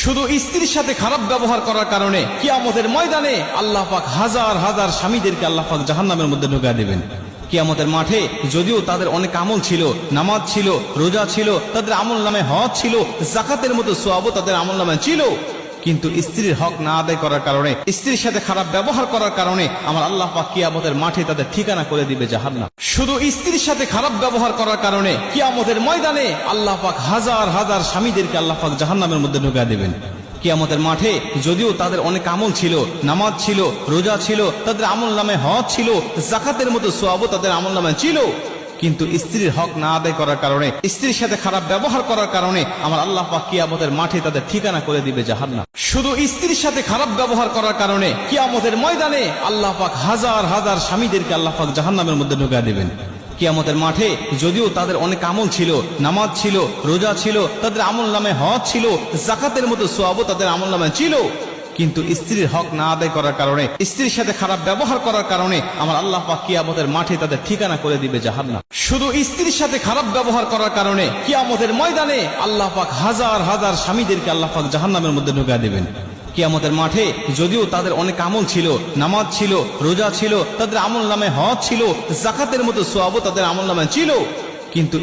শুধু স্ত্রীর সাথে খারাপ ব্যবহার করার কারণে কিয়ামতের ময়দানে আল্লাহ পাক হাজার হাজার স্বামীদেরকে আল্লাহ পাক জাহান্নামের মধ্যে ঢুকিয়ে দেবেন। কিয়ামতের মাঠে যদিও তাদের অনেক আমল ছিল, নামাজ ছিল, রোজা ছিল, তাদের আমল নামে হজ ছিল, যাকাতের মতো সওয়াবও তাদের আমল নামে ছিল, কিন্তু স্ত্রীর হক না আদায় করার কারণে, স্ত্রীর সাথে খারাপ ব্যবহার করার কারণে আমার আল্লাহ পাক কিয়ামতের মাঠে তাদের ঠিকানা করে দিবে জাহান্নাম। শুধু স্ত্রীর সাথে খারাপ ব্যবহার করার কারণে কিয়ামতের ময়দানে আল্লাহ পাক হাজার হাজার স্বামীদেরকে আল্লাহ পাক জাহান্নামের মধ্যে ঢুকিয়ে দেবেন। কিয়ামতের মাঠে যদিও তাদের অনেক আমল ছিল, নামাজ ছিল, রোজা ছিল, তাদের আমল নামে হজ ছিল, যাকাতের মতো সওয়াবও তাদের আমল নামে ছিল, কিন্তু স্ত্রীর হক না আদায় করার কারণে, স্ত্রীর সাথে খারাপ ব্যবহার করার কারণে আমার আল্লাহ পাক কিয়ামতের মাঠে তাদের ঠিকানা করে দিবে জাহান্নাম। শুধু স্ত্রীর সাথে খারাপ ব্যবহার করার কারণে কিয়ামতের ময়দানে আল্লাহ পাক হাজার হাজার স্বামীদেরকে আল্লাহ পাক জাহান্নামের মধ্যে ঢুকিয়ে দেবেন। কিয়ামতের মাঠে যদিও তাদের অনেক আমল ছিল, নামাজ ছিল, রোজা ছিল, তাদের আমল নামে হজ ছিল, যাকাতের মতো সওয়াবও তাদের আমল নামে ছিল, কিন্তু স্ত্রীর হক না আদায় করার কারণে, স্ত্রীর সাথে খারাপ ব্যবহার করার কারণে আমার আল্লাহ পাক কিয়ামতের মাঠে তাদের ঠিকানা করে দিবে জাহান্নাম। শুধু স্ত্রীর সাথে খারাপ ব্যবহার করার কারণে কিয়ামতের ময়দানে আল্লাহ পাক হাজার হাজার স্বামীদেরকে আল্লাহ পাক জাহান্নামের মধ্যে ঢুকিয়ে দেবেন। কিয়ামতের মাঠে যদিও তাদের অনেক আমল ছিল, নামাজ ছিল, রোজা ছিল, তাদের আমল নামে হজ ছিল, যাকাতের মতো সওয়াবও তাদের আমল নামে ছিল, কিন্তু